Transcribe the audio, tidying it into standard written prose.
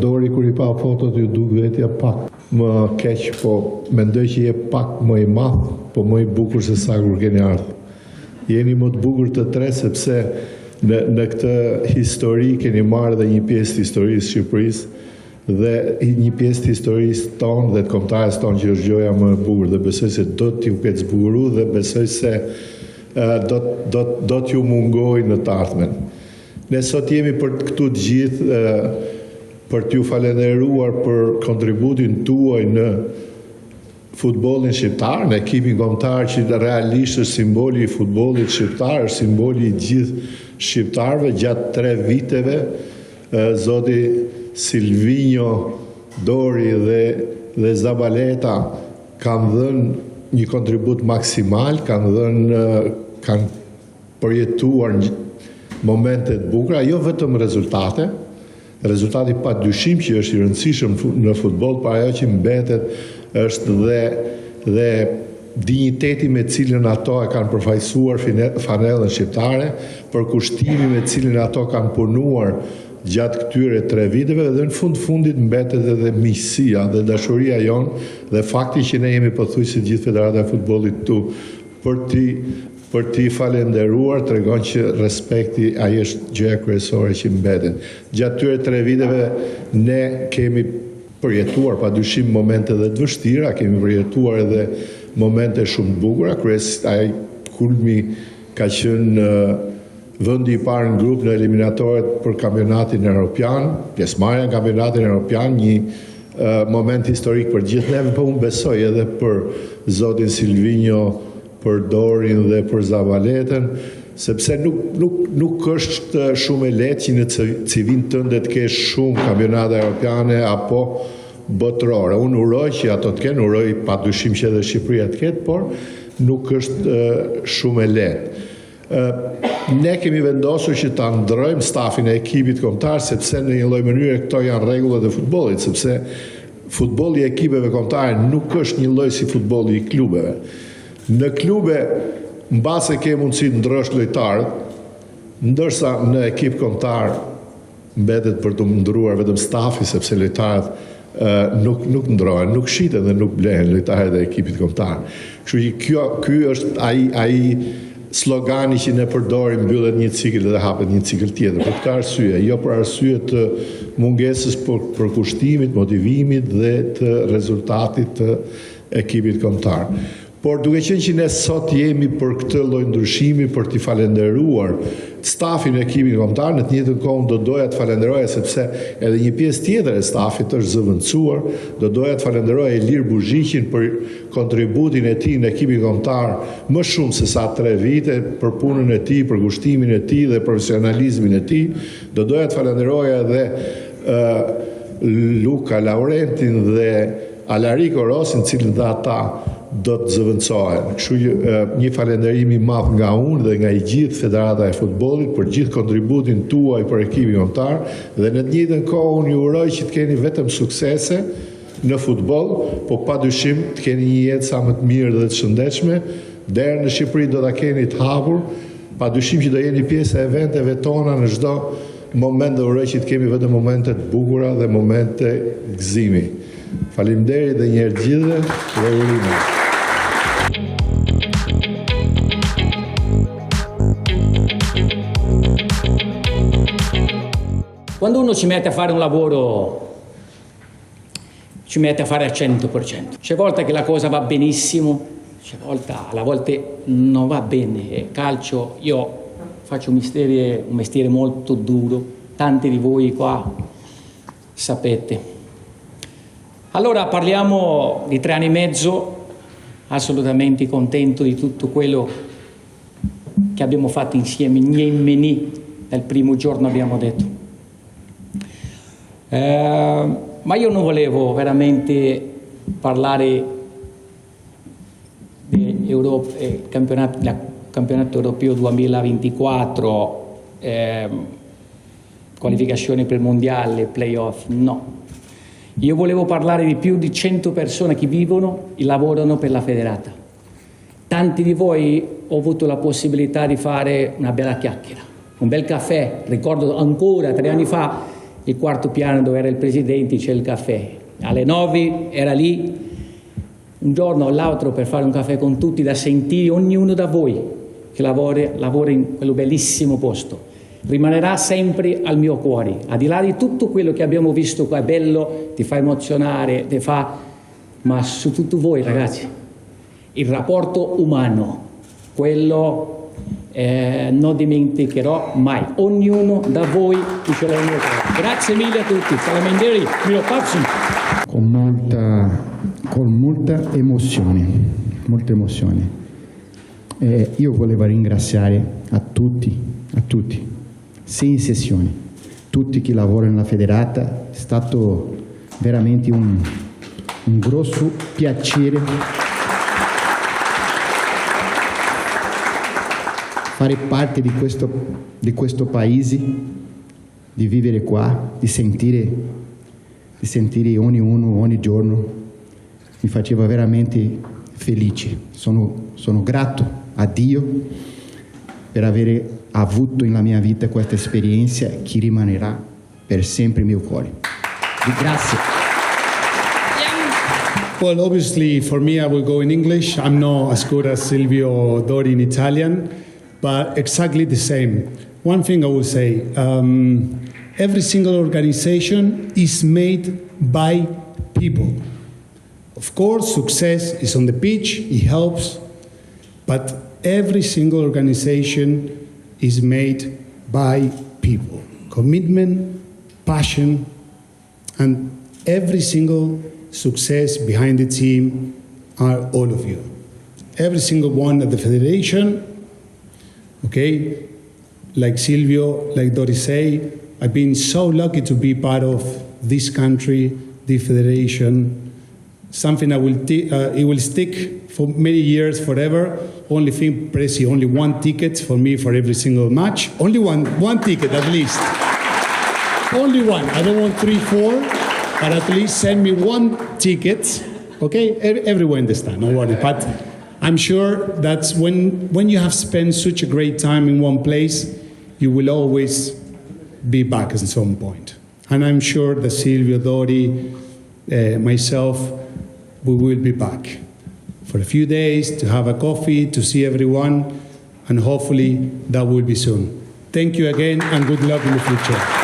Dori kur I pa fotot ju duk vetja pak më keq, po mendoj që je pak më I madh, po më I bukur se sa kur keni ardhur. Jeni më të bukur të tre sepse në këtë histori keni marrë dhe një pjesë të historisë Shqipërisë dhe një pjesë të historisë tonë dhe të kombëtarës tonë që është gjoja më e bukur dhe besoj se do t'ju ketë zbukuru dhe besoj se do t'ju mungoj në të ardhmen. Ne sot jemi për këtu të gjithë për t'ju falenderuar për kontributin tuaj në futbollin shqiptar, në ekipin kombëtar që realisht është simboli I futbollit shqiptar, është simboli I gjithë shqiptarëve gjatë 3 viteve, zoti Silvinjo, Dori dhe Zabaleta kanë dhënë një kontribut maksimal, kanë përjetuar momente të bukura, jo vetëm rezultate. Rezultati pa dyshim që është I rëndësishëm në futboll, por ajo që mbetet është dhe dinjiteti me cilën ato e kanë përfaqësuar fanellën shqiptare, për kushtimi me cilën ato kanë punuar gjatë këtyre 3 viteve dhe në fundit mbetet edhe miqësia dhe dashuria jonë dhe fakti që ne jemi pothuajse gjithë Federata e Futbollit këtu për t'i falenderuar tregon që respekti ai është gjëja kryesore që mbetet. Gjatë këtyre 3 viteve ne kemi përjetuar padyshim momente dhe të vështira, kemi përjetuar edhe momente shumë të bukura, ai kulmi ka qenë vendi I parë në grup në eliminatorët për kampionatin evropian, pjesëmarrja në kampionatin evropian, një moment historik për gjithë neve, po unë besoj edhe për zotin Silvinjo, për Dorin dhe për Zabaletën, sepse nuk është shumë e lehtë që në CV-n tënde të kesh shumë kampionate evropiane apo botërore. Unë uroj që ato të kenë, uroj padyshim që edhe Shqipëria të ketë, por nuk është shumë e lehtë. Ne kemi vendosur që ta ndrojmë stafin e ekipit kombëtar sepse në një lloj mënyre këto janë rregullat e futbollit, sepse futbolli I ekipeve kombëtare nuk është një lloj si futbolli I klubeve. Në klube mbase ke mundësi të ndrosh lojtarët, ndërsa në ekip kombëtar mbetet për të ndruar vetëm stafi sepse lojtarët nuk ndrohen, nuk shiten dhe nuk blehen lojtarët e ekipit kombëtar. Kështu që ky është ai slogani që ne përdorim, mbyllet një cikël dhe hapet një cikël tjetër. Për këtë arsye, jo për arsye të mungesës për kushtimit, motivimit dhe të rezultatit të ekipit kombëtar. Por duke qenë që ne sot jemi për këtë lloj ndryshimi, për t'i falenderuar stafin e ekipit kombëtar, në të njëjtën kohë do doja të falenderoja sepse edhe një pjesë tjetër e stafit është zëvendësuar, do doja të falenderoja Ilir Buzhiqin për kontributin e tij në ekipin kombëtar më shumë se sa 3 vite, për punën e tij, për kushtimin e tij dhe profesionalizmin e tij. Do doja të falenderoja edhe Luka Laurentin dhe Alarico Rosin, cilën dhe ata do të zëvendësohen. Kështu një falenderim I madh nga unë dhe nga I gjithë Federata e Futbollit për gjithë kontributin tuaj për ekipin kombëtar dhe në të njëjtën kohë unë ju uroj që të keni vetëm suksese në futboll, po padyshim të keni një jetë sa më të mirë dhe të shëndetshme. Derën në Shqipëri do ta keni të hapur, padyshim që do jeni pjesë e eventeve tona në çdo moment dhe uroj që të kemi vetëm momente të bukura dhe momente gëzimi. Faleminderit dhe një herë gjithëve dhe urime. Quando uno ci mette a fare un lavoro, ci mette a fare al 100%. C'è volte che la cosa va benissimo, alle volte non va bene. Calcio, io faccio un mestiere molto duro, tanti di voi qua sapete. Allora parliamo di 3 anni e mezzo, assolutamente contento di tutto quello che abbiamo fatto insieme, Niemeni, dal primo giorno abbiamo detto. Ma io non volevo veramente parlare di campionato europeo 2024, qualificazioni per il mondiale, playoff, no. Io volevo parlare di più di 100 persone che vivono e lavorano per la Federata. Tanti di voi ho avuto la possibilità di fare una bella chiacchiera, un bel caffè. Ricordo ancora 3 anni fa il quarto piano dove era il presidente, c'è il caffè. Alle 9 era lì, un giorno o l'altro, per fare un caffè con tutti, da sentire ognuno da voi che lavora in quello bellissimo posto. Rimanerà sempre al mio cuore, al di là di tutto quello che abbiamo visto qua, è bello, ti fa emozionare, ma su tutto voi ragazzi, il rapporto umano, quello non dimenticherò mai, ognuno da voi che ce l'ha nel mio cuore. Grazie mille a tutti, Salamanderi, Milo Papsi. Con molta emozione, io volevo ringraziare a tutti, senza eccezione, tutti che lavorano nella Federata. È stato veramente un grosso piacere fare parte di questo paese, di vivere qua, di sentire ogni giorno, mi faceva veramente felice. Sono grato a Dio per aver avuto nella mia vita questa esperienza che rimanerà per sempre nel mio cuore. Grazie. Well, obviously, for me, I will go in English. I'm not as good as Silvio Dori in Italian, but exactly the same. One thing I will say, every single organization is made by people. Of course, success is on the pitch, it helps, but every single organization is made by people. Commitment, passion, and every single success behind the team are all of you. Every single one at the federation, okay? Like Silvio, like Dori say, I've been so lucky to be part of this country, the federation, something that it will stick for many years, forever. Only thing, Presi, only one ticket for me for every single match. Only one ticket at least. Only one. I don't want 3, 4, but at least send me one ticket. Okay, everyone understand, don't worry. But I'm sure that when you have spent such a great time in one place, you will always be back at some point. And I'm sure that Silvio, Dori, myself, we will be back for a few days to have a coffee, to see everyone, and hopefully that will be soon. Thank you again, and good luck in the future.